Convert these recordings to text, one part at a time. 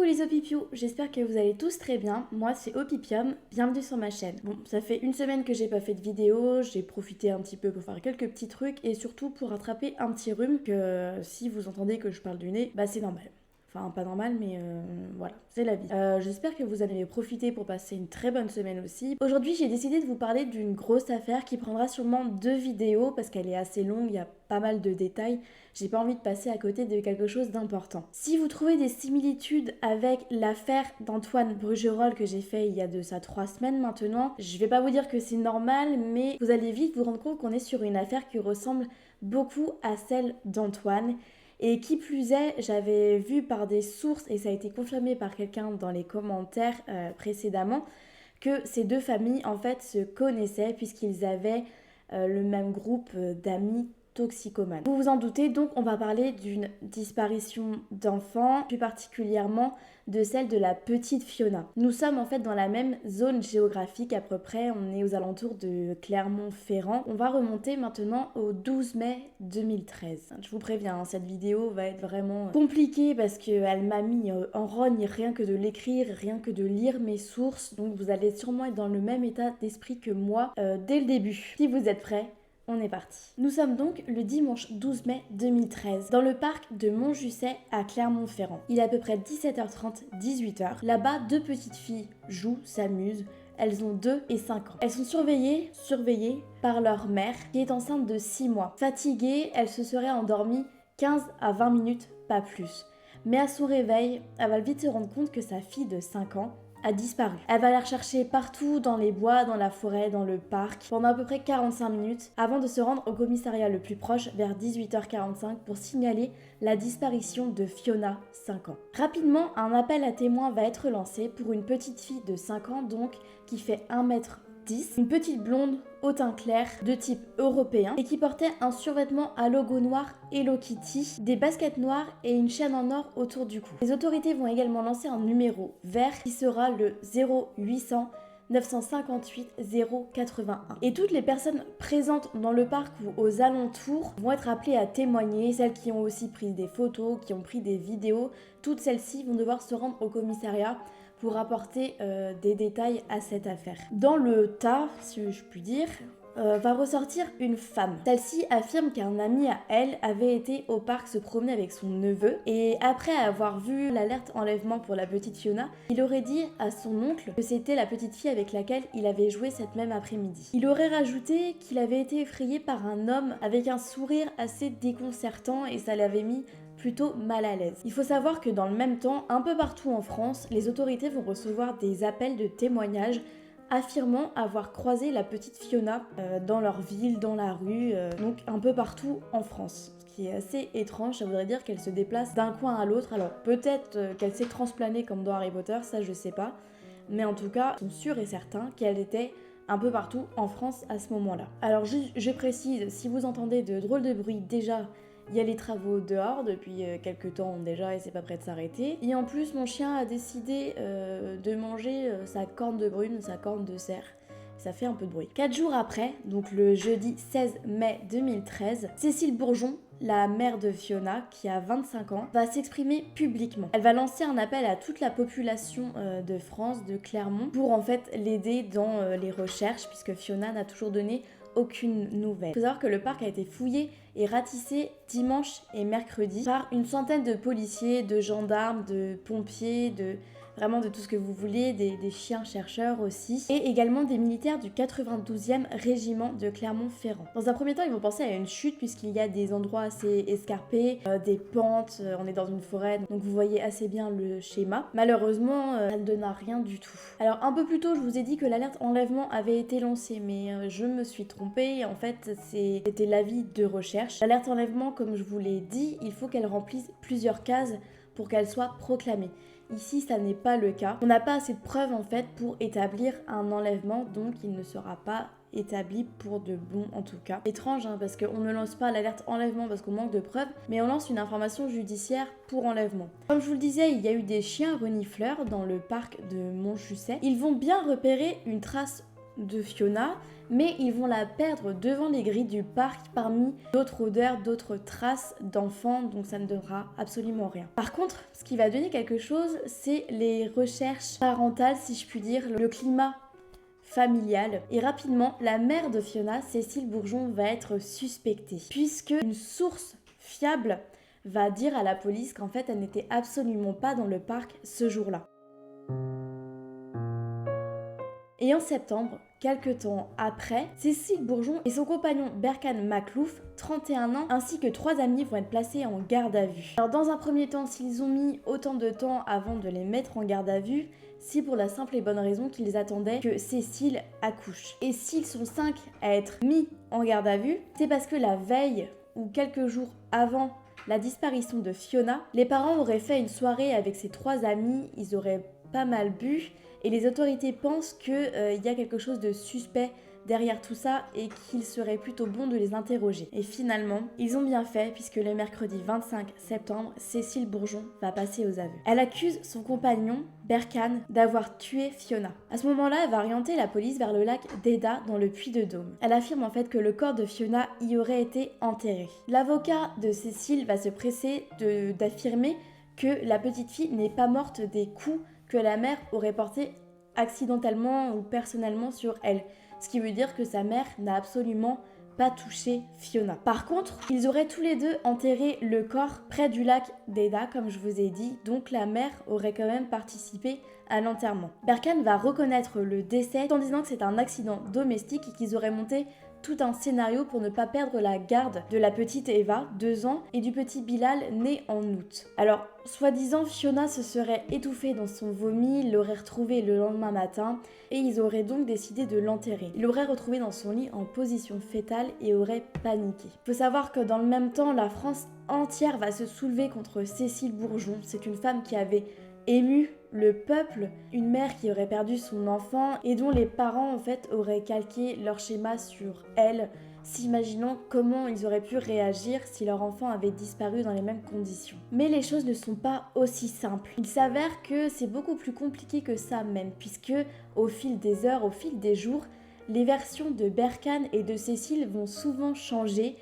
les Opipios, j'espère que vous allez tous très bien. Moi c'est Opipium, bienvenue sur ma chaîne. Bon, ça fait une semaine que j'ai pas fait de vidéo, j'ai profité un petit peu pour faire quelques petits trucs et surtout pour rattraper un petit rhume que si vous entendez que je parle du nez, bah c'est normal. Enfin, pas normal, mais voilà, c'est la vie. J'espère que vous allez profiter pour passer une très bonne semaine aussi. Aujourd'hui, j'ai décidé de vous parler d'une grosse affaire qui prendra sûrement 2 vidéos parce qu'elle est assez longue, il y a pas mal de détails. J'ai pas envie de passer à côté de quelque chose d'important. Si vous trouvez des similitudes avec l'affaire d'Antoine Brugerolles que j'ai fait il y a de ça 3 semaines maintenant, je vais pas vous dire que c'est normal, mais vous allez vite vous rendre compte qu'on est sur une affaire qui ressemble beaucoup à celle d'Antoine. Et qui plus est, j'avais vu par des sources, et ça a été confirmé par quelqu'un dans les commentaires précédemment, que ces deux familles en fait se connaissaient puisqu'ils avaient le même groupe d'amis toxicomanes. Vous vous en doutez, donc on va parler d'une disparition d'enfants, plus particulièrement de celle de la petite Fiona. Nous sommes en fait dans la même zone géographique à peu près, on est aux alentours de Clermont-Ferrand. On va remonter maintenant au 12 mai 2013. Je vous préviens, cette vidéo va être vraiment compliquée parce qu'elle m'a mis en rogne rien que de l'écrire, rien que de lire mes sources, donc vous allez sûrement être dans le même état d'esprit que moi dès le début. Si vous êtes prêts, on est parti. Nous sommes donc le dimanche 12 mai 2013 dans le parc de Montjusset à Clermont-Ferrand. Il est à peu près 17h30, 18h. Là-bas, deux petites filles jouent, s'amusent. Elles ont 2 et 5 ans. Elles sont surveillées par leur mère qui est enceinte de 6 mois. Fatiguée, elle se serait endormie 15 à 20 minutes, pas plus. Mais à son réveil, elle va vite se rendre compte que sa fille de 5 ans a disparu. Elle va la rechercher partout dans les bois, dans la forêt, dans le parc, pendant à peu près 45 minutes, avant de se rendre au commissariat le plus proche vers 18h45 pour signaler la disparition de Fiona, 5 ans. Rapidement, un appel à témoins va être lancé pour une petite fille de 5 ans donc, qui fait 1m10, une petite blonde au teint clair de type européen et qui portait un survêtement à logo noir Hello Kitty, des baskets noires et une chaîne en or autour du cou. Les autorités vont également lancer un numéro vert qui sera le 0800 958 081. Et toutes les personnes présentes dans le parc ou aux alentours vont être appelées à témoigner, celles qui ont aussi pris des photos, qui ont pris des vidéos, toutes celles-ci vont devoir se rendre au commissariat pour apporter des détails à cette affaire. Dans le tas, si je puis dire, va ressortir une femme. Celle-ci affirme qu'un ami à elle avait été au parc se promener avec son neveu et après avoir vu l'alerte enlèvement pour la petite Fiona, il aurait dit à son oncle que c'était la petite fille avec laquelle il avait joué cette même après-midi. Il aurait rajouté qu'il avait été effrayé par un homme avec un sourire assez déconcertant et ça l'avait mis plutôt mal à l'aise. Il faut savoir que dans le même temps, un peu partout en France, les autorités vont recevoir des appels de témoignages affirmant avoir croisé la petite Fiona dans leur ville, dans la rue, donc un peu partout en France. Ce qui est assez étrange, ça voudrait dire qu'elle se déplace d'un coin à l'autre. Alors peut-être qu'elle s'est transplanée comme dans Harry Potter, ça je sais pas. Mais en tout cas, ils sont sûrs et certains qu'elle était un peu partout en France à ce moment-là. Alors je précise, si vous entendez de drôles de bruit, déjà, il y a les travaux dehors depuis quelques temps déjà et c'est pas prêt de s'arrêter. Et en plus, mon chien a décidé de manger sa corne de brune, sa corne de cerf. Ça fait un peu de bruit. 4 jours après, donc le jeudi 16 mai 2013, Cécile Bourgeon, la mère de Fiona, qui a 25 ans, va s'exprimer publiquement. Elle va lancer un appel à toute la population de France, de Clermont, pour en fait l'aider dans les recherches, puisque Fiona n'a toujours donné aucune nouvelle. Il faut savoir que le parc a été fouillé et ratissé dimanche et mercredi par une centaine de policiers, de gendarmes, de pompiers, vraiment de tout ce que vous voulez, des chiens chercheurs aussi, et également des militaires du 92e régiment de Clermont-Ferrand. Dans un premier temps, ils vont penser à une chute puisqu'il y a des endroits assez escarpés, des pentes, on est dans une forêt, donc vous voyez assez bien le schéma. Malheureusement, ça ne donne à rien du tout. Alors un peu plus tôt, je vous ai dit que l'alerte enlèvement avait été lancée, mais je me suis trompée, en fait c'était l'avis de recherche. L'alerte enlèvement, comme je vous l'ai dit, il faut qu'elle remplisse plusieurs cases pour qu'elle soit proclamée. Ici, ça n'est pas le cas. On n'a pas assez de preuves en fait pour établir un enlèvement, donc il ne sera pas établi pour de bon en tout cas. Étrange hein, parce qu'on ne lance pas l'alerte enlèvement parce qu'on manque de preuves, mais on lance une information judiciaire pour enlèvement. Comme je vous le disais, il y a eu des chiens renifleurs dans le parc de Montjusset. Ils vont bien repérer une trace de Fiona, mais ils vont la perdre devant les grilles du parc parmi d'autres odeurs, d'autres traces d'enfants, donc ça ne donnera absolument rien. Par contre, ce qui va donner quelque chose, c'est les recherches parentales, si je puis dire, le climat familial. Et rapidement, la mère de Fiona, Cécile Bourgeon, va être suspectée, puisque une source fiable va dire à la police qu'en fait, elle n'était absolument pas dans le parc ce jour-là. Et en septembre, quelques temps après, Cécile Bourgeon et son compagnon Berkane Makhlouf, 31 ans, ainsi que 3 amis vont être placés en garde à vue. Alors dans un premier temps, s'ils ont mis autant de temps avant de les mettre en garde à vue, c'est pour la simple et bonne raison qu'ils attendaient que Cécile accouche. Et s'ils sont 5 à être mis en garde à vue, c'est parce que la veille ou quelques jours avant la disparition de Fiona, les parents auraient fait une soirée avec ces 3 amis, ils auraient pas mal bu, et les autorités pensent qu'il y a quelque chose de suspect derrière tout ça et qu'il serait plutôt bon de les interroger. Et finalement, ils ont bien fait puisque le mercredi 25 septembre, Cécile Bourgeon va passer aux aveux. Elle accuse son compagnon, Berkane, d'avoir tué Fiona. À ce moment-là, elle va orienter la police vers le lac d'Eda dans le Puy-de-Dôme. Elle affirme en fait que le corps de Fiona y aurait été enterré. L'avocat de Cécile va se presser d'affirmer que la petite fille n'est pas morte des coups que la mère aurait portés accidentellement ou personnellement sur elle. Ce qui veut dire que sa mère n'a absolument pas touché Fiona. Par contre, ils auraient tous les deux enterré le corps près du lac d'Eda, comme je vous ai dit, donc la mère aurait quand même participé à l'enterrement. Berkane va reconnaître le décès en disant que c'est un accident domestique et qu'ils auraient monté tout un scénario pour ne pas perdre la garde de la petite Eva, 2 ans, et du petit Bilal, né en août. Alors, soi-disant, Fiona se serait étouffée dans son vomi, l'aurait retrouvée le lendemain matin, et ils auraient donc décidé de l'enterrer. Il l'aurait retrouvée dans son lit en position fétale et aurait paniqué. Il faut savoir que dans le même temps, la France entière va se soulever contre Cécile Bourgeon. C'est une femme qui avait ému le peuple, une mère qui aurait perdu son enfant et dont les parents en fait auraient calqué leur schéma sur elle, s'imaginant comment ils auraient pu réagir si leur enfant avait disparu dans les mêmes conditions. Mais les choses ne sont pas aussi simples. Il s'avère que c'est beaucoup plus compliqué que ça même, puisque au fil des heures, au fil des jours, les versions de Berkane et de Cécile vont souvent changer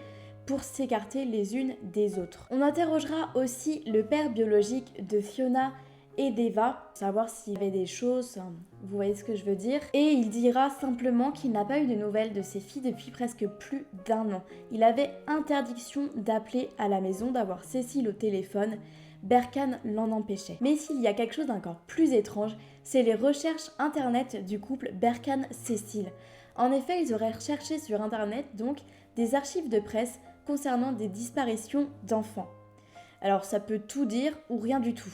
pour s'écarter les unes des autres. On interrogera aussi le père biologique de Fiona et d'Eva, savoir s'il y avait des choses, vous voyez ce que je veux dire. Et il dira simplement qu'il n'a pas eu de nouvelles de ses filles depuis presque plus d'1 an. Il avait interdiction d'appeler à la maison, d'avoir Cécile au téléphone. Berkane l'en empêchait. Mais s'il y a quelque chose d'encore plus étrange, c'est les recherches internet du couple Berkane-Cécile. En effet, ils auraient recherché sur internet donc des archives de presse concernant des disparitions d'enfants. Alors ça peut tout dire ou rien du tout.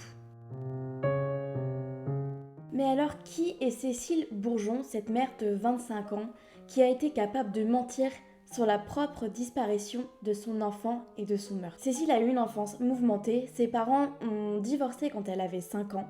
Mais alors, qui est Cécile Bourgeon, cette mère de 25 ans, qui a été capable de mentir sur la propre disparition de son enfant et de son meurtre? Cécile a eu une enfance mouvementée, ses parents ont divorcé quand elle avait 5 ans.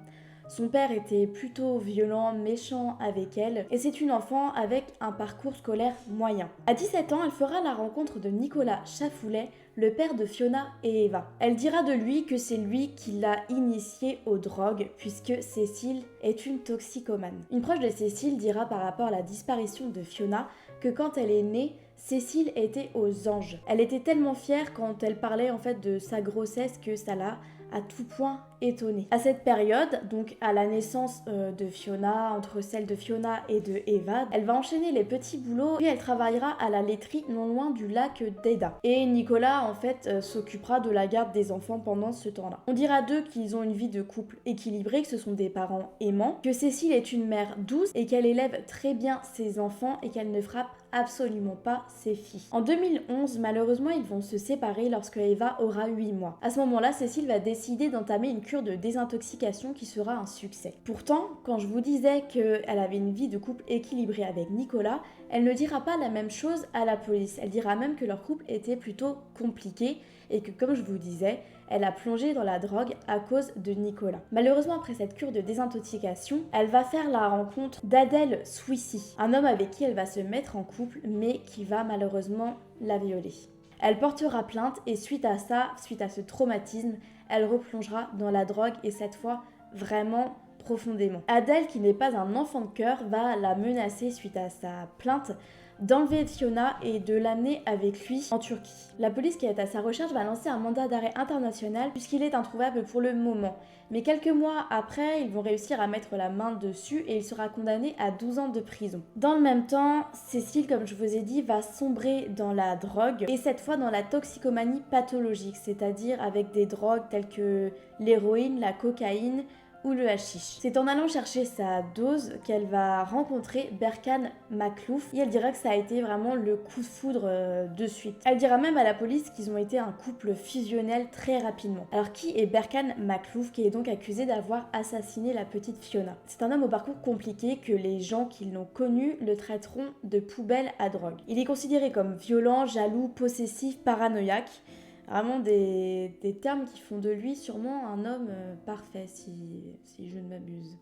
Son père était plutôt violent, méchant avec elle, et c'est une enfant avec un parcours scolaire moyen. À 17 ans, elle fera la rencontre de Nicolas Chafoulet, le père de Fiona et Eva. Elle dira de lui que c'est lui qui l'a initiée aux drogues, puisque Cécile est une toxicomane. Une proche de Cécile dira par rapport à la disparition de Fiona que quand elle est née, Cécile était aux anges. Elle était tellement fière quand elle parlait en fait de sa grossesse que ça l'a à tout point étonnée. À cette période, donc à la naissance de Fiona, entre celle de Fiona et de Eva, elle va enchaîner les petits boulots puis elle travaillera à la laiterie non loin du lac d'Eda. Et Nicolas en fait s'occupera de la garde des enfants pendant ce temps-là. On dira d'eux qu'ils ont une vie de couple équilibrée, que ce sont des parents aimants, que Cécile est une mère douce et qu'elle élève très bien ses enfants et qu'elle ne frappe absolument pas ses filles. En 2011, malheureusement, ils vont se séparer lorsque Eva aura 8 mois. À ce moment-là, Cécile va décider d'entamer une cure de désintoxication qui sera un succès. Pourtant, quand je vous disais qu'elle avait une vie de couple équilibrée avec Nicolas, elle ne dira pas la même chose à la police. Elle dira même que leur couple était plutôt compliqué et que, comme je vous disais, elle a plongé dans la drogue à cause de Nicolas. Malheureusement, après cette cure de désintoxication, elle va faire la rencontre d'Adel Swissy, un homme avec qui elle va se mettre en couple, mais qui va malheureusement la violer. Elle portera plainte et suite à ça, suite à ce traumatisme, elle replongera dans la drogue et cette fois vraiment profondément. Adèle, qui n'est pas un enfant de cœur, va la menacer suite à sa plainte d'enlever Fiona et de l'amener avec lui en Turquie. La police qui est à sa recherche va lancer un mandat d'arrêt international puisqu'il est introuvable pour le moment. Mais quelques mois après, ils vont réussir à mettre la main dessus et il sera condamné à 12 ans de prison. Dans le même temps, Cécile, comme je vous ai dit, va sombrer dans la drogue et cette fois dans la toxicomanie pathologique, c'est-à-dire avec des drogues telles que l'héroïne, la cocaïne, ou le hashish. C'est en allant chercher sa dose qu'elle va rencontrer Berkan Maklouf et elle dira que ça a été vraiment le coup de foudre de suite. Elle dira même à la police qu'ils ont été un couple fusionnel très rapidement. Alors qui est Berkan Maklouf, qui est donc accusé d'avoir assassiné la petite Fiona? C'est un homme au parcours compliqué que les gens qui l'ont connu le traiteront de poubelle à drogue. Il est considéré comme violent, jaloux, possessif, paranoïaque. Vraiment des termes qui font de lui sûrement un homme parfait, si je ne m'abuse.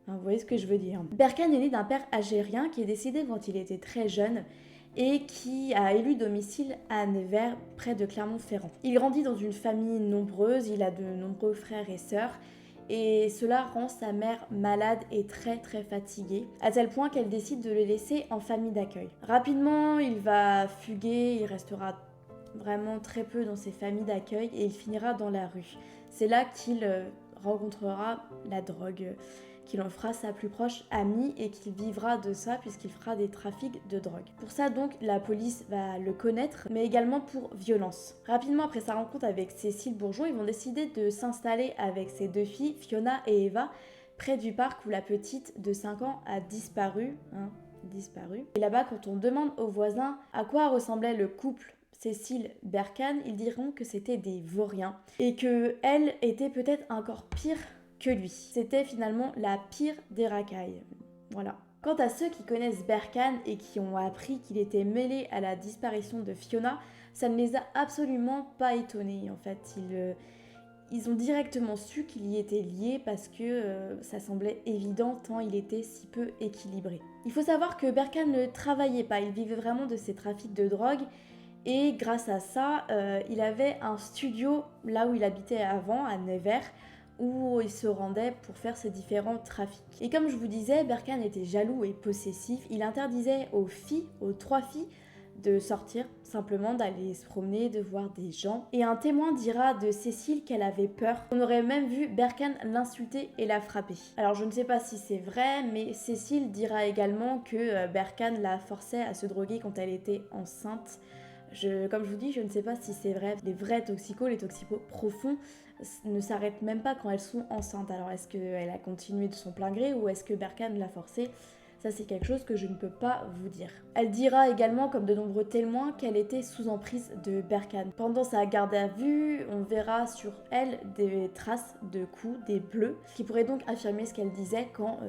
Enfin, vous voyez ce que je veux dire. Berkan est né d'un père algérien qui est décédé quand il était très jeune et qui a élu domicile à Nevers, près de Clermont-Ferrand. Il grandit dans une famille nombreuse, il a de nombreux frères et sœurs, et cela rend sa mère malade et très très fatiguée, à tel point qu'elle décide de le laisser en famille d'accueil. Rapidement, il va fuguer, il restera vraiment très peu dans ses familles d'accueil et il finira dans la rue. C'est là qu'il rencontrera la drogue, qu'il en fera sa plus proche amie et qu'il vivra de ça puisqu'il fera des trafics de drogue. Pour ça donc la police va le connaître, mais également pour violence. Rapidement après sa rencontre avec Cécile Bourgeon, ils vont décider de s'installer avec ses deux filles, Fiona et Eva, près du parc où la petite de 5 ans a disparu. Et là-bas, quand on demande aux voisins à quoi ressemblait le couple Cécile Berkan, ils diront que c'était des vauriens et que elle était peut-être encore pire que lui. C'était finalement la pire des racailles. Voilà. Quant à ceux qui connaissent Berkan et qui ont appris qu'il était mêlé à la disparition de Fiona, ça ne les a absolument pas étonnés. En fait, ils ont directement su qu'il y était lié parce que ça semblait évident tant il était si peu équilibré. Il faut savoir que Berkan ne travaillait pas, il vivait vraiment de ses trafics de drogue. Et grâce à ça, il avait un studio là où il habitait avant, à Nevers, où il se rendait pour faire ses différents trafics. Et comme je vous disais, Berkan était jaloux et possessif. Il interdisait aux trois filles, de sortir, simplement d'aller se promener, de voir des gens. Et un témoin dira de Cécile qu'elle avait peur. On aurait même vu Berkan l'insulter et la frapper. Alors je ne sais pas si c'est vrai, mais Cécile dira également que Berkan la forçait à se droguer quand elle était enceinte. Comme je vous dis, je ne sais pas si c'est vrai. Les vrais toxicos, les toxicos profonds, ne s'arrêtent même pas quand elles sont enceintes. Alors est-ce qu'elle a continué de son plein gré ou est-ce que Berkan l'a forcée? Ça, c'est quelque chose que je ne peux pas vous dire. Elle dira également, comme de nombreux témoins, qu'elle était sous emprise de Berkan. Pendant sa garde à vue, on verra sur elle des traces de coups, des bleus, qui pourraient donc affirmer ce qu'elle disait quand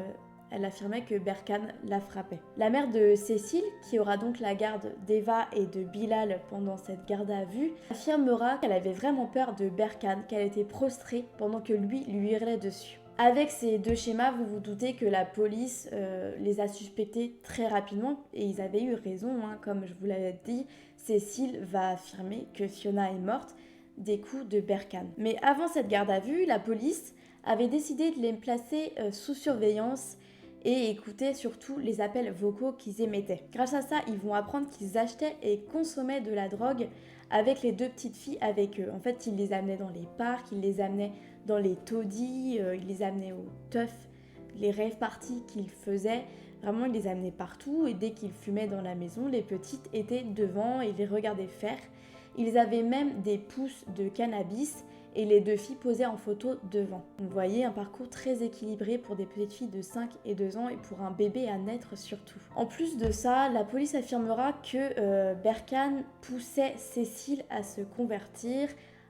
elle affirmait que Berkan la frappait. La mère de Cécile, qui aura donc la garde d'Eva et de Bilal pendant cette garde à vue, affirmera qu'elle avait vraiment peur de Berkan, qu'elle était prostrée pendant que lui hurlait dessus. Avec ces deux schémas, vous vous doutez que la police les a suspectés très rapidement et ils avaient eu raison, comme je vous l'avais dit. Cécile va affirmer que Fiona est morte des coups de Berkan. Mais avant cette garde à vue, la police avait décidé de les placer sous surveillance et écouter surtout les appels vocaux qu'ils émettaient. Grâce à ça, ils vont apprendre qu'ils achetaient et consommaient de la drogue avec les deux petites filles avec eux. En fait, ils les amenaient dans les parcs, ils les amenaient dans les taudis, ils les amenaient au teuf, les rave parties qu'ils faisaient. Vraiment, ils les amenaient partout et dès qu'ils fumaient dans la maison, les petites étaient devant et les regardaient faire. Ils avaient même des pousses de cannabis et les deux filles posaient en photo devant. Vous voyez, un parcours très équilibré pour des petites filles de 5 et 2 ans et pour un bébé à naître surtout. En plus de ça, la police affirmera que Berkan poussait Cécile à se convertir,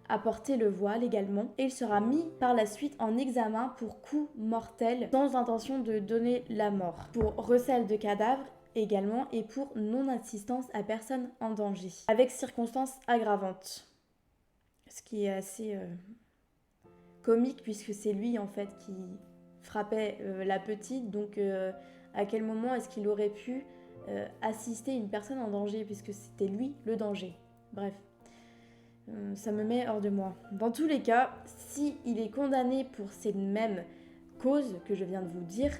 à porter le voile également, et il sera mis par la suite en examen pour coup mortel sans intention de donner la mort, pour recel de cadavres également et pour non-assistance à personne en danger, avec circonstances aggravantes. Ce qui est assez comique puisque c'est lui en fait qui frappait la petite, donc à quel moment est-ce qu'il aurait pu assister une personne en danger puisque c'était lui le danger. Bref, ça me met hors de moi. Dans tous les cas, si il est condamné pour ces mêmes causes que je viens de vous dire,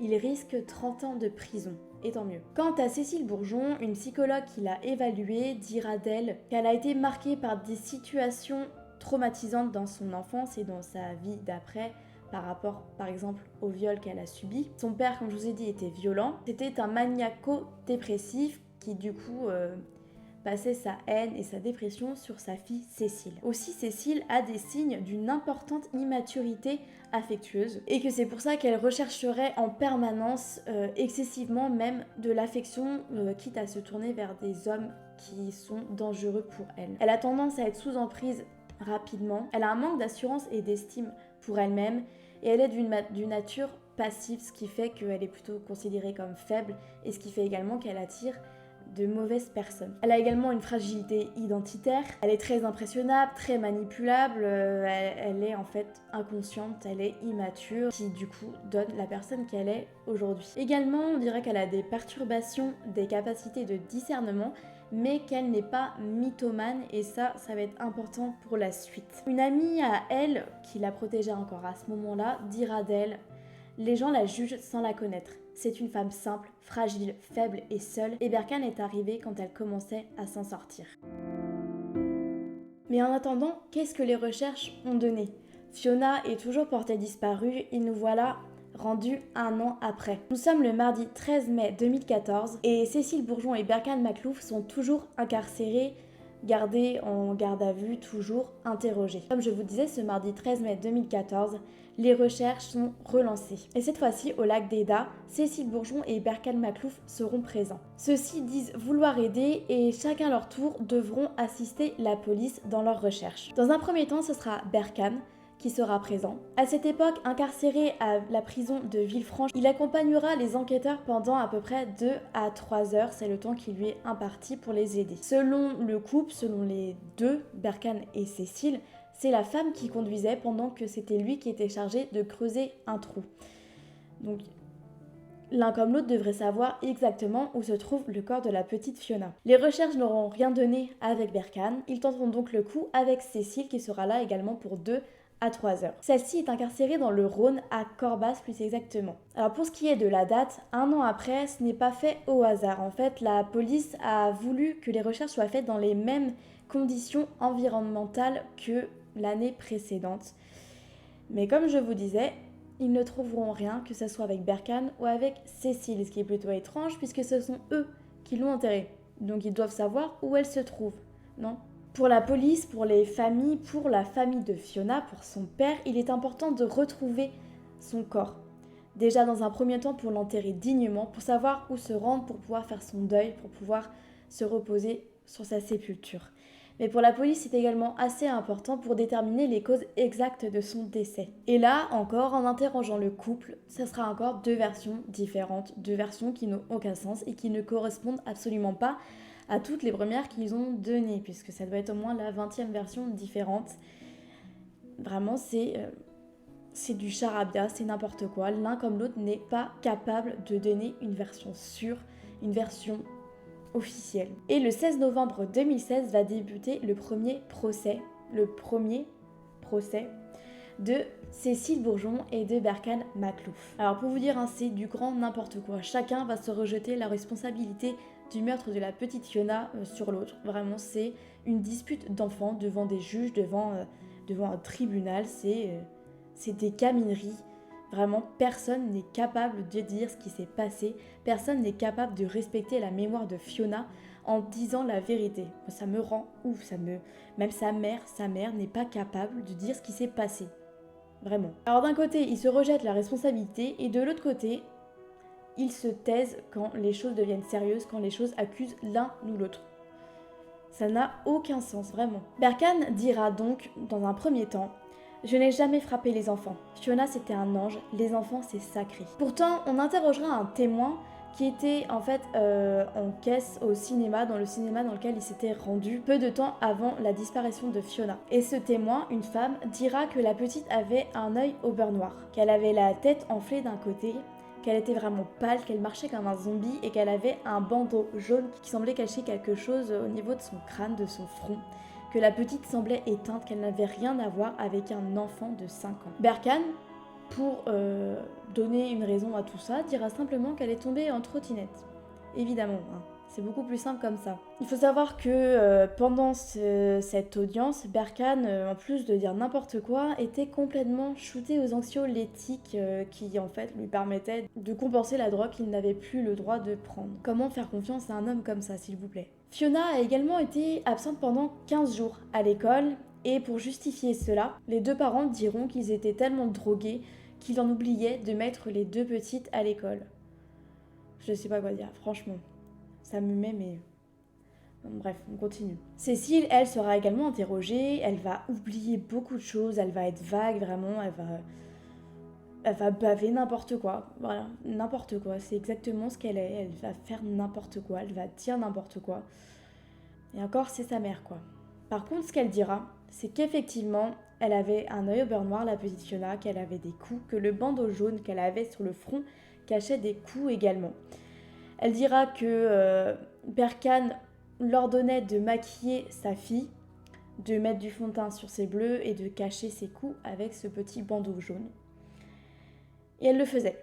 il risque 30 ans de prison. Et tant mieux. Quant à Cécile Bourgeon, une psychologue qui l'a évaluée dira d'elle qu'elle a été marquée par des situations traumatisantes dans son enfance et dans sa vie d'après, par rapport par exemple au viol qu'elle a subi. Son père, comme je vous ai dit, était violent. C'était un maniaco-dépressif qui du coup passait sa haine et sa dépression sur sa fille Cécile. Aussi, Cécile a des signes d'une importante immaturité affectueuse et que c'est pour ça qu'elle rechercherait en permanence, excessivement même, de l'affection, quitte à se tourner vers des hommes qui sont dangereux pour elle. Elle a tendance à être sous emprise rapidement, elle a un manque d'assurance et d'estime pour elle-même et elle est d'une nature passive, ce qui fait qu'elle est plutôt considérée comme faible et ce qui fait également qu'elle attire de mauvaises personnes. Elle a également une fragilité identitaire, elle est très impressionnable, très manipulable, elle est en fait inconsciente, elle est immature, qui du coup donne la personne qu'elle est aujourd'hui. Également, on dirait qu'elle a des perturbations des capacités de discernement, mais qu'elle n'est pas mythomane et ça va être important pour la suite. Une amie à elle, qui la protégeait encore à ce moment-là, dira d'elle: les gens la jugent sans la connaître. C'est une femme simple, fragile, faible et seule, et Berkane est arrivée quand elle commençait à s'en sortir. Mais en attendant, qu'est-ce que les recherches ont donné ? Fiona est toujours portée disparue et nous voilà rendus 1 an après. Nous sommes le mardi 13 mai 2014 et Cécile Bourgeon et Berkane Makhlouf sont toujours incarcérés, gardés en garde à vue, toujours interrogés. Comme je vous disais, ce mardi 13 mai 2014, les recherches sont relancées. Et cette fois-ci, au lac d'Eda, Cécile Bourgeon et Berkane Makhlouf seront présents. Ceux-ci disent vouloir aider et chacun leur tour devront assister la police dans leurs recherches. Dans un premier temps, ce sera Berkane qui sera présent. À cette époque, incarcéré à la prison de Villefranche, il accompagnera les enquêteurs pendant à peu près 2 à 3 heures, c'est le temps qui lui est imparti pour les aider. Selon le couple, selon les deux, Berkane et Cécile, c'est la femme qui conduisait pendant que c'était lui qui était chargé de creuser un trou. Donc l'un comme l'autre devrait savoir exactement où se trouve le corps de la petite Fiona. Les recherches n'auront rien donné avec Berkane, ils tenteront donc le coup avec Cécile qui sera là également pour 2 à 3 heures. Celle-ci est incarcérée dans le Rhône, à Corbas plus exactement. Alors pour ce qui est de la date, 1 an après, ce n'est pas fait au hasard. En fait, la police a voulu que les recherches soient faites dans les mêmes conditions environnementales que l'année précédente. Mais comme je vous disais, ils ne trouveront rien, que ce soit avec Berkane ou avec Cécile, ce qui est plutôt étrange puisque ce sont eux qui l'ont enterrée. Donc ils doivent savoir où elle se trouve, non ? Pour la police, pour les familles, pour la famille de Fiona, pour son père, il est important de retrouver son corps. Déjà dans un premier temps pour l'enterrer dignement, pour savoir où se rendre, pour pouvoir faire son deuil, pour pouvoir se reposer sur sa sépulture. Mais pour la police, c'est également assez important pour déterminer les causes exactes de son décès. Et là, encore, en interrogeant le couple, ça sera encore 2 versions différentes, 2 versions qui n'ont aucun sens et qui ne correspondent absolument pas à toutes les premières qu'ils ont données, puisque ça doit être au moins la 20e version différente. Vraiment, c'est du charabia, c'est n'importe quoi. L'un comme l'autre n'est pas capable de donner une version sûre, une version officielle. Et le 16 novembre 2016 va débuter le premier procès de Cécile Bourgeon et de Berkane Makhlouf. Alors pour vous dire, c'est du grand n'importe quoi. Chacun va se rejeter la responsabilité du meurtre de la petite Fiona sur l'autre. Vraiment, c'est une dispute d'enfants devant des juges, devant un tribunal. C'est des camineries. Vraiment, personne n'est capable de dire ce qui s'est passé. Personne n'est capable de respecter la mémoire de Fiona en disant la vérité. Ça me rend ouf. Même sa mère n'est pas capable de dire ce qui s'est passé. Vraiment. Alors d'un côté, ils se rejettent la responsabilité et de l'autre côté, ils se taisent quand les choses deviennent sérieuses, quand les choses accusent l'un ou l'autre. Ça n'a aucun sens, vraiment. Berkane dira donc, dans un premier temps, « Je n'ai jamais frappé les enfants. Fiona, c'était un ange. Les enfants, c'est sacré. » Pourtant, on interrogera un témoin qui était en fait en caisse au cinéma, dans le cinéma dans lequel il s'était rendu peu de temps avant la disparition de Fiona. Et ce témoin, une femme, dira que la petite avait un œil au beurre noir, qu'elle avait la tête enflée d'un côté, qu'elle était vraiment pâle, qu'elle marchait comme un zombie et qu'elle avait un bandeau jaune qui semblait cacher quelque chose au niveau de son crâne, de son front, que la petite semblait éteinte, qu'elle n'avait rien à voir avec un enfant de 5 ans. Berkane pour donner une raison à tout ça, dira simplement qu'elle est tombée en trottinette. Évidemment, hein. C'est beaucoup plus simple comme ça. Il faut savoir que pendant cette audience, Berkane, en plus de dire n'importe quoi, était complètement shooté aux anxiolytiques qui en fait lui permettaient de compenser la drogue qu'il n'avait plus le droit de prendre. Comment faire confiance à un homme comme ça, s'il vous plaît? Fiona a également été absente pendant 15 jours à l'école, et pour justifier cela, les deux parents diront qu'ils étaient tellement drogués qu'ils en oubliaient de mettre les deux petites à l'école. Je sais pas quoi dire, franchement. Ça me met, mais... Bref, on continue. Cécile, elle, sera également interrogée, elle va oublier beaucoup de choses, elle va être vague, vraiment, elle va baver n'importe quoi. Voilà, n'importe quoi, c'est exactement ce qu'elle est, elle va faire n'importe quoi, elle va dire n'importe quoi. Et encore, c'est sa mère, quoi. Par contre, ce qu'elle dira, c'est qu'effectivement, elle avait un œil au beurre noir, la petite Fiona, qu'elle avait des coups, que le bandeau jaune qu'elle avait sur le front cachait des coups également. Elle dira que Berkane l'ordonnait de maquiller sa fille, de mettre du fond de teint sur ses bleus et de cacher ses coups avec ce petit bandeau jaune. Et elle le faisait.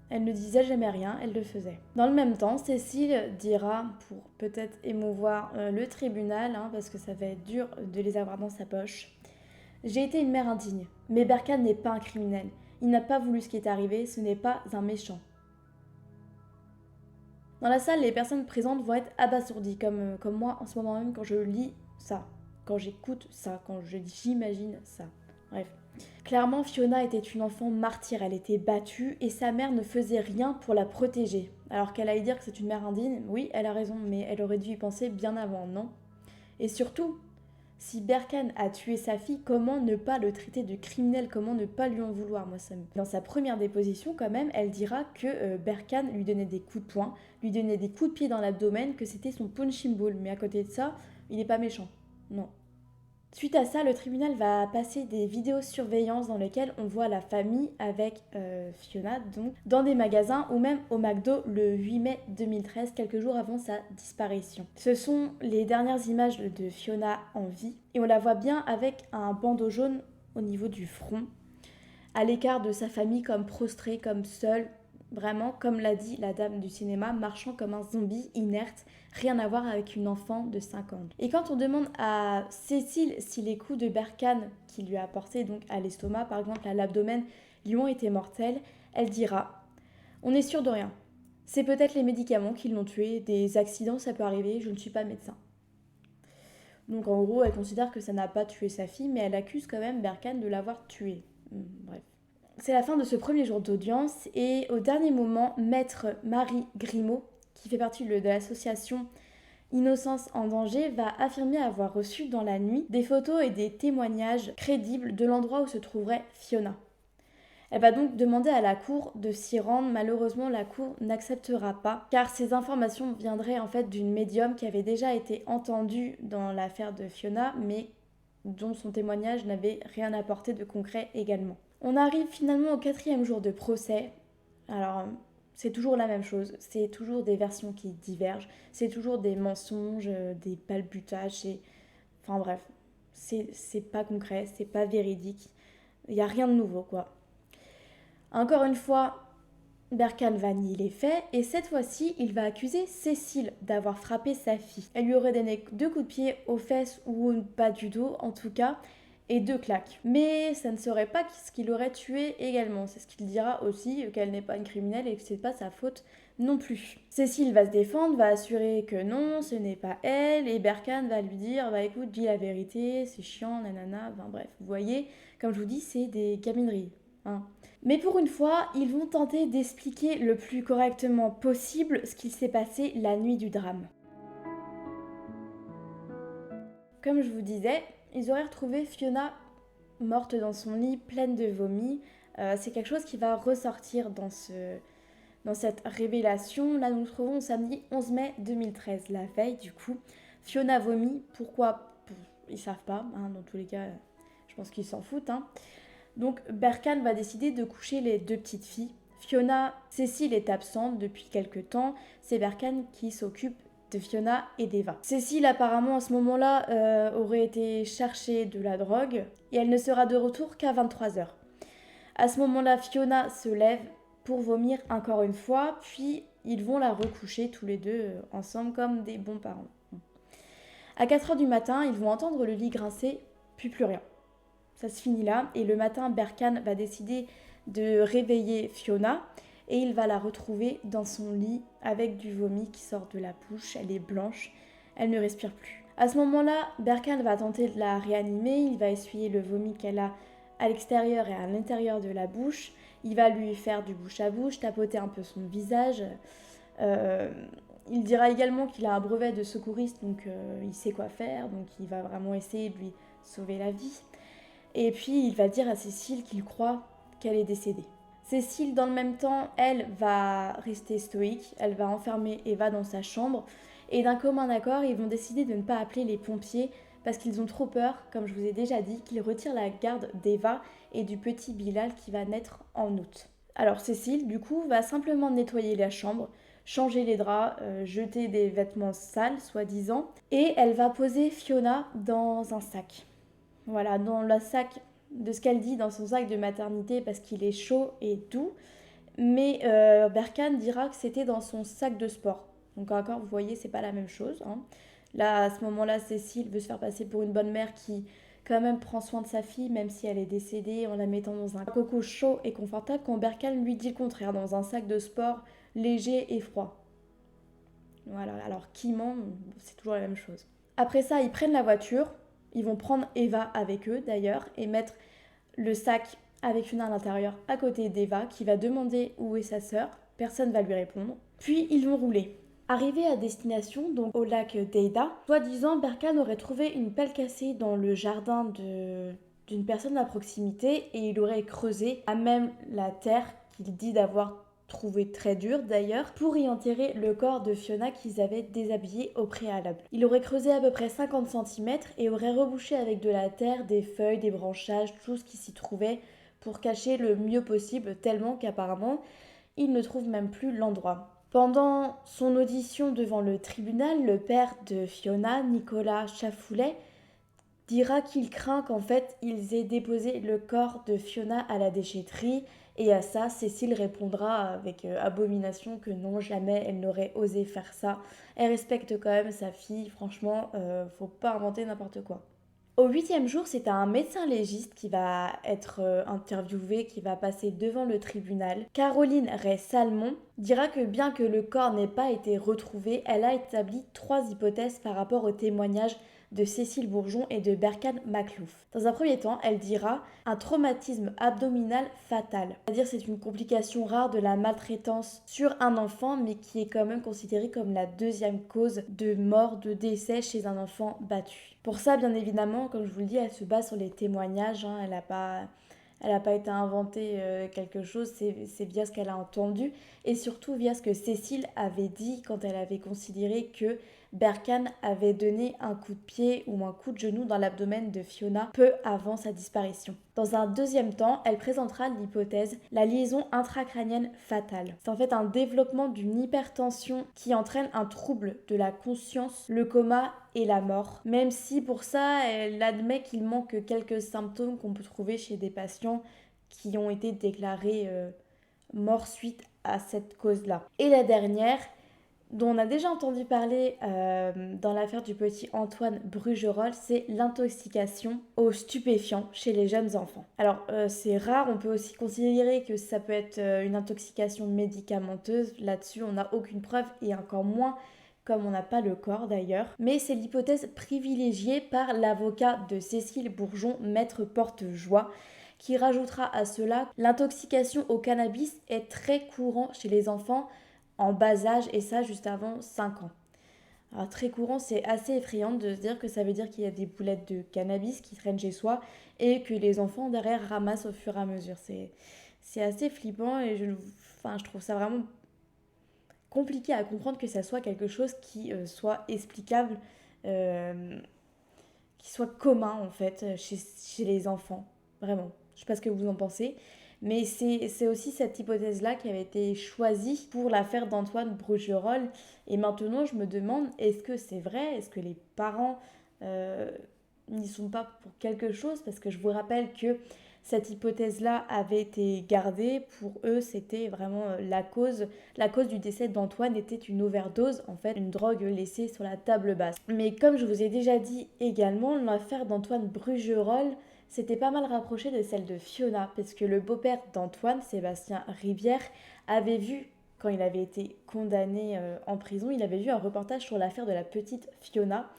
Elle ne disait jamais rien, elle le faisait. Dans le même temps, Cécile dira, pour peut-être émouvoir le tribunal, hein, parce que ça va être dur de les avoir dans sa poche, « J'ai été une mère indigne, mais Berkane n'est pas un criminel. Il n'a pas voulu ce qui est arrivé, ce n'est pas un méchant. » Dans la salle, les personnes présentes vont être abasourdies, comme moi en ce moment même quand je lis ça, quand j'écoute ça, quand j'imagine ça. Bref. Clairement, Fiona était une enfant martyre, elle était battue et sa mère ne faisait rien pour la protéger. Alors qu'elle aille dire que c'est une mère indigne, oui, elle a raison, mais elle aurait dû y penser bien avant, non? Et surtout, si Berkane a tué sa fille, comment ne pas le traiter de criminel? Comment ne pas lui en vouloir? Moi, ça me... Dans sa première déposition, quand même, elle dira que Berkane lui donnait des coups de poing, lui donnait des coups de pied dans l'abdomen, que c'était son punching ball. Mais à côté de ça, il n'est pas méchant. Non. Suite à ça, le tribunal va passer des vidéosurveillances dans lesquelles on voit la famille avec Fiona donc, dans des magasins ou même au McDo le 8 mai 2013, quelques jours avant sa disparition. Ce sont les dernières images de Fiona en vie et on la voit bien avec un bandeau jaune au niveau du front, à l'écart de sa famille comme prostrée, comme seule, vraiment, comme l'a dit la dame du cinéma, marchant comme un zombie inerte, rien à voir avec une enfant de 5 ans. Et quand on demande à Cécile si les coups de Berkane qu'il lui a portés donc à l'estomac, par exemple à l'abdomen, lui ont été mortels, elle dira « On n'est sûr de rien. C'est peut-être les médicaments qui l'ont tué, des accidents ça peut arriver, je ne suis pas médecin. » Donc en gros, elle considère que ça n'a pas tué sa fille, mais elle accuse quand même Berkane de l'avoir tuée. Bref. C'est la fin de ce premier jour d'audience et au dernier moment, maître Marie Grimaud, qui fait partie de l'association Innocence en danger, va affirmer avoir reçu dans la nuit des photos et des témoignages crédibles de l'endroit où se trouverait Fiona. Elle va donc demander à la cour de s'y rendre. Malheureusement, la cour n'acceptera pas car ces informations viendraient en fait d'une médium qui avait déjà été entendue dans l'affaire de Fiona mais dont son témoignage n'avait rien apporté de concret également. On arrive finalement au 4e jour de procès. Alors, c'est toujours la même chose. C'est toujours des versions qui divergent. C'est toujours des mensonges, des balbutages. Enfin bref, c'est pas concret, c'est pas véridique. Il n'y a rien de nouveau, quoi. Encore une fois, Berkane va nier les faits et cette fois-ci, il va accuser Cécile d'avoir frappé sa fille. Elle lui aurait donné 2 coups de pied aux fesses ou au bas du dos, en tout cas, et 2 claques. Mais ça ne serait pas ce qu'il aurait tué également. C'est ce qu'il dira aussi, qu'elle n'est pas une criminelle et que c'est pas sa faute non plus. Cécile va se défendre, va assurer que non, ce n'est pas elle, et Berkane va lui dire, bah écoute, dis la vérité, c'est chiant, nanana, enfin bref. Vous voyez, comme je vous dis, c'est des gamineries. Hein. Mais pour une fois, ils vont tenter d'expliquer le plus correctement possible ce qu'il s'est passé la nuit du drame. Comme je vous disais, ils auraient retrouvé Fiona morte dans son lit, pleine de vomi. C'est quelque chose qui va ressortir dans cette révélation. Là, nous nous trouvons au samedi 11 mai 2013, la veille du coup. Fiona vomit. Pourquoi? Ils savent pas. Hein, dans tous les cas, je pense qu'ils s'en foutent. Hein. Donc, Berkane va décider de coucher les 2 petites filles. Cécile est absente depuis quelques temps. C'est Berkane qui s'occupe de Fiona et d'Eva. Cécile apparemment à ce moment-là aurait été chercher de la drogue et elle ne sera de retour qu'à 23h. À ce moment-là, Fiona se lève pour vomir encore une fois, puis ils vont la recoucher tous les deux ensemble comme des bons parents. À 4 heures du matin, ils vont entendre le lit grincer, puis plus rien. Ça se finit là, et le matin, Berkane va décider de réveiller Fiona, et il va la retrouver dans son lit avec du vomi qui sort de la bouche, elle est blanche, elle ne respire plus. À ce moment-là, Berkane va tenter de la réanimer, il va essuyer le vomi qu'elle a à l'extérieur et à l'intérieur de la bouche, il va lui faire du bouche à bouche, tapoter un peu son visage. Il dira également qu'il a un brevet de secouriste, donc il sait quoi faire, donc il va vraiment essayer de lui sauver la vie. Et puis il va dire à Cécile qu'il croit qu'elle est décédée. Cécile, dans le même temps, elle va rester stoïque, elle va enfermer Eva dans sa chambre, et d'un commun accord, ils vont décider de ne pas appeler les pompiers parce qu'ils ont trop peur, comme je vous ai déjà dit, qu'ils retirent la garde d'Eva et du petit Bilal qui va naître en août. Alors Cécile, du coup, va simplement nettoyer la chambre, changer les draps, jeter des vêtements sales, soi-disant, et elle va poser Fiona dans un sac. Voilà, dans le sac, de ce qu'elle dit, dans son sac de maternité parce qu'il est chaud et doux, mais Berkane dira que c'était dans son sac de sport. Donc encore, vous voyez, c'est pas la même chose. Hein. Là, à ce moment-là, Cécile veut se faire passer pour une bonne mère qui, quand même, prend soin de sa fille, même si elle est décédée, en la mettant dans un coco chaud et confortable, quand Berkane lui dit le contraire, dans un sac de sport léger et froid. Voilà, alors qui ment, c'est toujours la même chose. Après ça, ils prennent la voiture, ils vont prendre Eva avec eux d'ailleurs, et mettre le sac avec Fiona à l'intérieur à côté d'Eva, qui va demander où est sa sœur. Personne va lui répondre. Puis ils vont rouler. Arrivés à destination, donc au lac d'Eida, soi-disant, Berkane aurait trouvé une pelle cassée dans le jardin d'une personne à proximité et il aurait creusé à même la terre qu'il dit d'avoir trouvé très dure d'ailleurs, pour y enterrer le corps de Fiona qu'ils avaient déshabillé au préalable. Il aurait creusé à peu près 50 cm et aurait rebouché avec de la terre, des feuilles, des branchages, tout ce qui s'y trouvait pour cacher le mieux possible, tellement qu'apparemment, il ne trouve même plus l'endroit. Pendant son audition devant le tribunal, le père de Fiona, Nicolas Chafoulet, dira qu'il craint qu'en fait ils aient déposé le corps de Fiona à la déchetterie, et à ça Cécile répondra avec abomination que non, jamais elle n'aurait osé faire ça. Elle respecte quand même sa fille, franchement, faut pas inventer n'importe quoi. Au 8e jour, c'est un médecin légiste qui va être interviewé, qui va passer devant le tribunal. Caroline Ray-Salmon dira que bien que le corps n'ait pas été retrouvé, elle a établi 3 hypothèses par rapport au témoignage de Cécile Bourgeon et de Berkane Makhlouf. Dans un premier temps, elle dira un traumatisme abdominal fatal. C'est-à-dire c'est une complication rare de la maltraitance sur un enfant, mais qui est quand même considérée comme la 2e cause de mort, de décès chez un enfant battu. Pour ça, bien évidemment, comme je vous le dis, elle se base sur les témoignages, hein, elle n'a pas été inventée quelque chose, c'est via ce qu'elle a entendu et surtout via ce que Cécile avait dit quand elle avait considéré que Berkane avait donné un coup de pied ou un coup de genou dans l'abdomen de Fiona peu avant sa disparition. Dans un deuxième temps, elle présentera l'hypothèse la liaison intracrânienne fatale. C'est en fait un développement d'une hypertension qui entraîne un trouble de la conscience, le coma et la mort. Même si pour ça, elle admet qu'il manque quelques symptômes qu'on peut trouver chez des patients qui ont été déclarés morts suite à cette cause-là. Et la dernière, dont on a déjà entendu parler dans l'affaire du petit Antoine Brugerolles, c'est l'intoxication aux stupéfiants chez les jeunes enfants. Alors c'est rare, on peut aussi considérer que ça peut être une intoxication médicamenteuse, là-dessus on n'a aucune preuve et encore moins comme on n'a pas le corps d'ailleurs, mais c'est l'hypothèse privilégiée par l'avocat de Cécile Bourgeon, maître Portejoie, qui rajoutera à cela l'intoxication au cannabis est très courant chez les enfants en bas âge et ça juste avant 5 ans. Alors très courant, c'est assez effrayant de se dire que ça veut dire qu'il y a des boulettes de cannabis qui traînent chez soi et que les enfants derrière ramassent au fur et à mesure. C'est assez flippant et je trouve ça vraiment compliqué à comprendre que ça soit quelque chose qui soit explicable, qui soit commun en fait chez les enfants. Vraiment. Je sais pas ce que vous en pensez. Mais c'est aussi cette hypothèse-là qui avait été choisie pour l'affaire d'Antoine Brugerolles. Et maintenant, je me demande, est-ce que c'est vrai? Est-ce que les parents n'y sont pas pour quelque chose? Parce que je vous rappelle que cette hypothèse-là avait été gardée. Pour eux, c'était vraiment la cause. La cause du décès d'Antoine était une overdose, en fait, une drogue laissée sur la table basse. Mais comme je vous ai déjà dit également, l'affaire d'Antoine Brugerolles s'était pas mal rapprochée de celle de Fiona, parce que le beau-père d'Antoine, Sébastien Rivière, avait vu, quand il avait été condamné en prison, il avait vu un reportage sur l'affaire de la petite Fiona,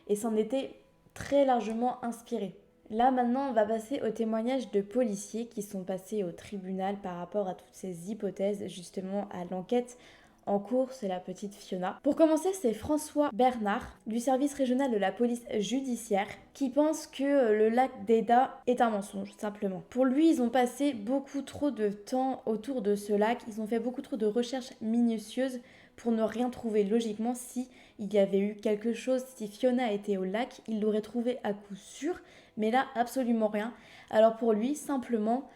et s'en était très largement inspiré. Là maintenant, on va passer aux témoignages de policiers qui sont passés au tribunal par rapport à toutes ces hypothèses, justement à l'enquête en cours, c'est la petite Fiona. Pour commencer, c'est François Bernard du service régional de la police judiciaire qui pense que le lac d'Eda est un mensonge, simplement. Pour lui, ils ont passé beaucoup trop de temps autour de ce lac, ils ont fait beaucoup trop de recherches minutieuses pour ne rien trouver. Logiquement, si il y avait eu quelque chose, si Fiona était au lac, il l'aurait trouvé à coup sûr, mais là, absolument rien. Alors pour lui, simplement,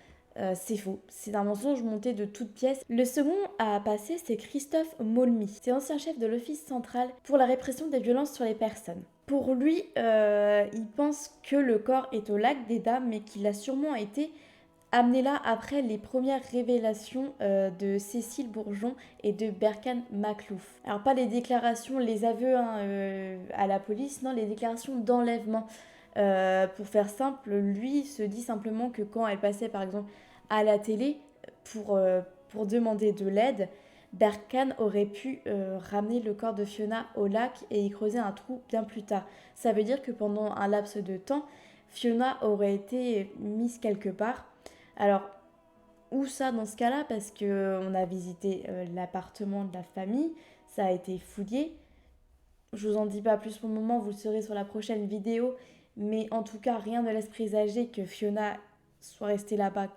c'est faux. C'est un mensonge monté de toutes pièces. Le second à passer, c'est Christophe Maulmy. C'est ancien chef de l'Office central pour la répression des violences sur les personnes. Pour lui, il pense que le corps est au lac d'Eda, mais qu'il a sûrement été amené là après les premières révélations de Cécile Bourgeon et de Berkane Makhlouf. Alors pas les déclarations, les aveux à la police, non, les déclarations d'enlèvement. Pour faire simple, lui se dit simplement que quand elle passait par exemple à la télé pour demander de l'aide, Berkane aurait pu ramener le corps de Fiona au lac et y creuser un trou bien plus tard. Ça veut dire que pendant un laps de temps, Fiona aurait été mise quelque part. Alors, où ça dans ce cas-là? Parce qu'on a visité l'appartement de la famille, ça a été fouillé. Je vous en dis pas plus pour le moment, vous le saurez sur la prochaine vidéo. Mais en tout cas, rien ne laisse présager que Fiona soit restée là-bas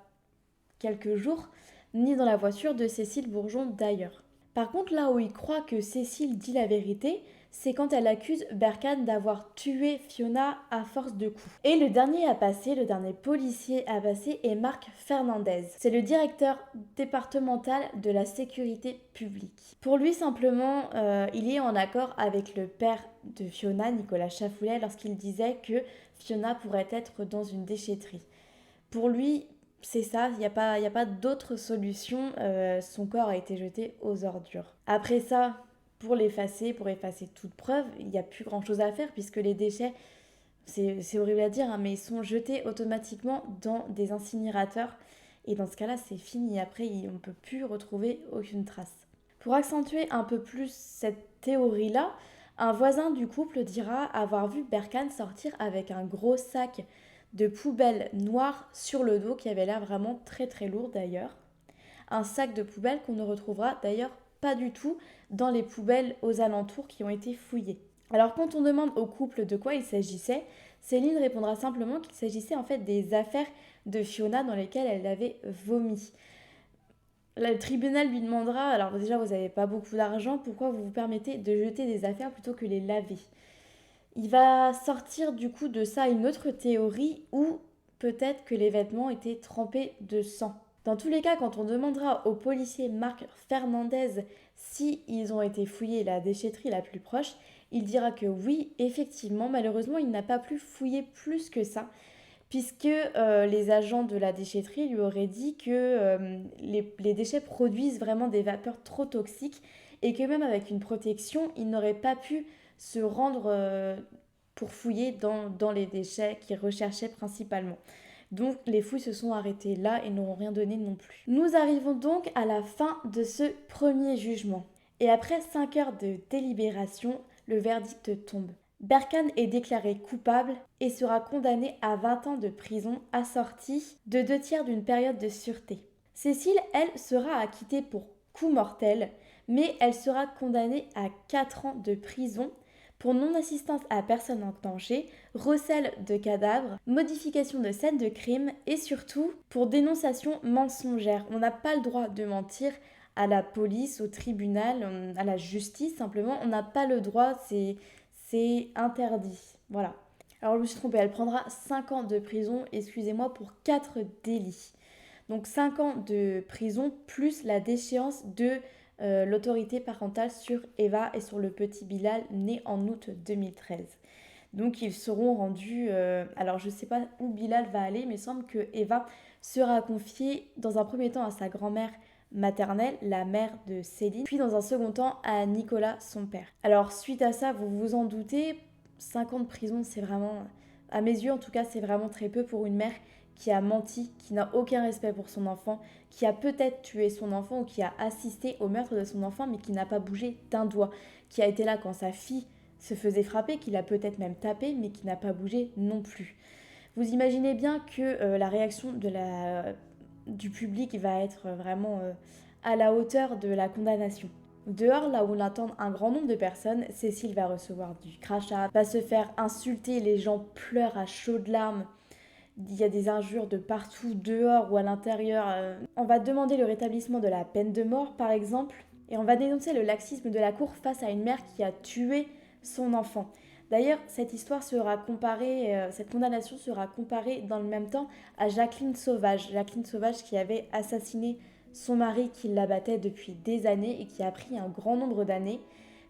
quelques jours, ni dans la voiture de Cécile Bourgeon d'ailleurs. Par contre, là où il croit que Cécile dit la vérité, c'est quand elle accuse Berkane d'avoir tué Fiona à force de coups. Et le dernier à passer, le dernier policier à passer est Marc Fernandez. C'est le directeur départemental de la sécurité publique. Pour lui, simplement, il est en accord avec le père de Fiona, Nicolas Chafoulet, lorsqu'il disait que Fiona pourrait être dans une déchetterie. Pour lui, c'est ça, il n'y a pas d'autre solution. Son corps a été jeté aux ordures. Après ça, pour effacer toute preuve, il n'y a plus grand chose à faire puisque les déchets, c'est horrible à dire, hein, mais ils sont jetés automatiquement dans des incinérateurs. Et dans ce cas-là, c'est fini. Après, on ne peut plus retrouver aucune trace. Pour accentuer un peu plus cette théorie-là, un voisin du couple dira avoir vu Berkane sortir avec un gros sac de poubelle noire sur le dos qui avait l'air vraiment très très lourd d'ailleurs. Un sac de poubelle qu'on ne retrouvera d'ailleurs pas du tout dans les poubelles aux alentours qui ont été fouillées. Alors quand on demande au couple de quoi il s'agissait, Céline répondra simplement qu'il s'agissait en fait des affaires de Fiona dans lesquelles elle avait vomi. Le tribunal lui demandera, alors déjà vous n'avez pas beaucoup d'argent, pourquoi vous vous permettez de jeter des affaires plutôt que les laver? Il va sortir du coup de ça une autre théorie où peut-être que les vêtements étaient trempés de sang. Dans tous les cas, quand on demandera au policier Marc Fernandez si ils ont été fouillés la déchetterie la plus proche, il dira que oui, effectivement, malheureusement, il n'a pas pu fouiller plus que ça, puisque les agents de la déchetterie lui auraient dit que les déchets produisent vraiment des vapeurs trop toxiques et que même avec une protection, ils n'auraient pas pu se rendre pour fouiller dans les déchets qu'ils recherchaient principalement. Donc les fouilles se sont arrêtées là et n'auront rien donné non plus. Nous arrivons donc à la fin de ce premier jugement. Et après 5 heures de délibération, le verdict tombe. Berkane est déclaré coupable et sera condamné à 20 ans de prison assortie de 2/3 d'une période de sûreté. Cécile, elle, sera acquittée pour coup mortel, mais elle sera condamnée à 4 ans de prison pour non-assistance à personne en danger, recel de cadavres, modification de scène de crime et surtout pour dénonciation mensongère. On n'a pas le droit de mentir à la police, au tribunal, à la justice simplement. On n'a pas le droit, c'est interdit. Voilà. Alors je me suis trompée, elle prendra 5 ans de prison, excusez-moi, pour 4 délits. Donc 5 ans de prison plus la déchéance de l'autorité parentale sur Eva et sur le petit Bilal né en août 2013. Donc ils seront rendus... alors je ne sais pas où Bilal va aller, mais il semble que Eva sera confiée dans un premier temps à sa grand-mère maternelle, la mère de Céline, puis dans un second temps à Nicolas, son père. Alors suite à ça, vous vous en doutez, 5 ans de prison, c'est vraiment, à mes yeux en tout cas, c'est vraiment très peu pour une mère qui a menti, qui n'a aucun respect pour son enfant, qui a peut-être tué son enfant ou qui a assisté au meurtre de son enfant mais qui n'a pas bougé d'un doigt, qui a été là quand sa fille se faisait frapper, qui l'a peut-être même tapé mais qui n'a pas bougé non plus. Vous imaginez bien que la réaction du public va être vraiment à la hauteur de la condamnation. Dehors, là où l'attend un grand nombre de personnes, Cécile va recevoir du crachat, va se faire insulter, les gens pleurent à chaudes larmes. Il y a des injures de partout, dehors ou à l'intérieur. On va demander le rétablissement de la peine de mort, par exemple, et on va dénoncer le laxisme de la cour face à une mère qui a tué son enfant. D'ailleurs, cette histoire sera comparée, cette condamnation sera comparée dans le même temps à Jacqueline Sauvage. Jacqueline Sauvage qui avait assassiné son mari qui l'abattait depuis des années et qui a pris un grand nombre d'années,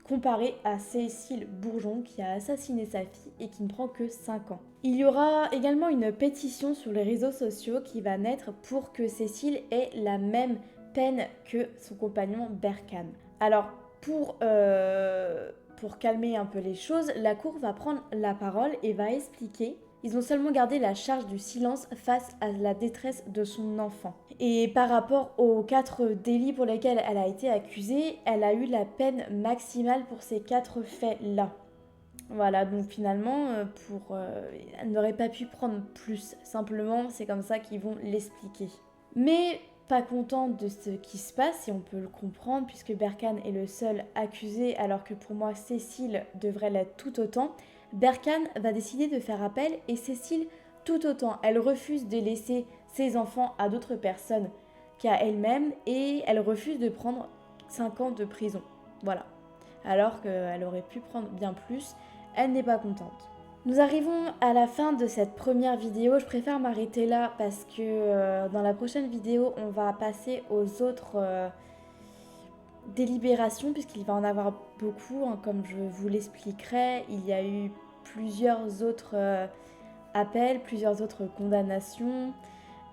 comparée à Cécile Bourgeon qui a assassiné sa fille et qui ne prend que 5 ans. Il y aura également une pétition sur les réseaux sociaux qui va naître pour que Cécile ait la même peine que son compagnon Berkane. Alors, pour calmer un peu les choses, la cour va prendre la parole et va expliquer. Ils ont seulement gardé la charge du silence face à la détresse de son enfant. Et par rapport aux 4 délits pour lesquels elle a été accusée, elle a eu la peine maximale pour ces 4 faits-là. Voilà, donc finalement, elle n'aurait pas pu prendre plus. Simplement, c'est comme ça qu'ils vont l'expliquer. Mais pas contente de ce qui se passe, et on peut le comprendre, puisque Berkane est le seul accusé, alors que pour moi, Cécile devrait l'être tout autant, Berkane va décider de faire appel, et Cécile tout autant. Elle refuse de laisser ses enfants à d'autres personnes qu'à elle-même, et elle refuse de prendre 5 ans de prison. Voilà. Alors qu'elle aurait pu prendre bien plus. Elle n'est pas contente. Nous arrivons à la fin de cette première vidéo. Je préfère m'arrêter là parce que dans la prochaine vidéo, on va passer aux autres délibérations puisqu'il va en avoir beaucoup. Comme je vous l'expliquerai, il y a eu plusieurs autres appels, plusieurs autres condamnations.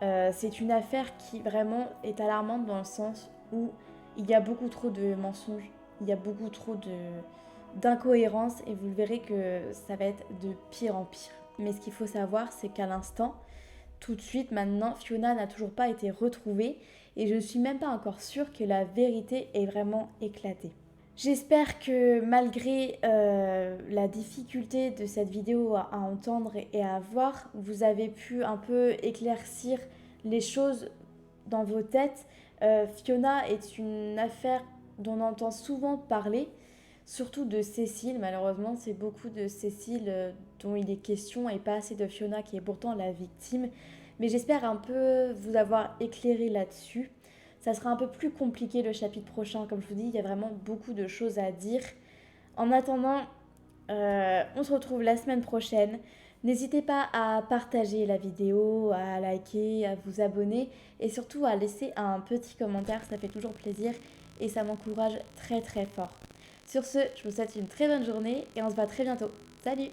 C'est une affaire qui vraiment est alarmante dans le sens où il y a beaucoup trop de mensonges, il y a beaucoup trop d'incohérences et vous le verrez que ça va être de pire en pire. Mais ce qu'il faut savoir, c'est qu'à l'instant, tout de suite maintenant, Fiona n'a toujours pas été retrouvée et je ne suis même pas encore sûre que la vérité est vraiment éclatée. J'espère que malgré la difficulté de cette vidéo à entendre et à voir, vous avez pu un peu éclaircir les choses dans vos têtes. Fiona est une affaire dont on entend souvent parler, surtout de Cécile. Malheureusement, c'est beaucoup de Cécile dont il est question et pas assez de Fiona qui est pourtant la victime. Mais j'espère un peu vous avoir éclairé là-dessus. Ça sera un peu plus compliqué le chapitre prochain. Comme je vous dis, il y a vraiment beaucoup de choses à dire. En attendant, on se retrouve la semaine prochaine. N'hésitez pas à partager la vidéo, à liker, à vous abonner et surtout à laisser un petit commentaire. Ça fait toujours plaisir et ça m'encourage très très fort. Sur ce, je vous souhaite une très bonne journée et on se voit très bientôt. Salut!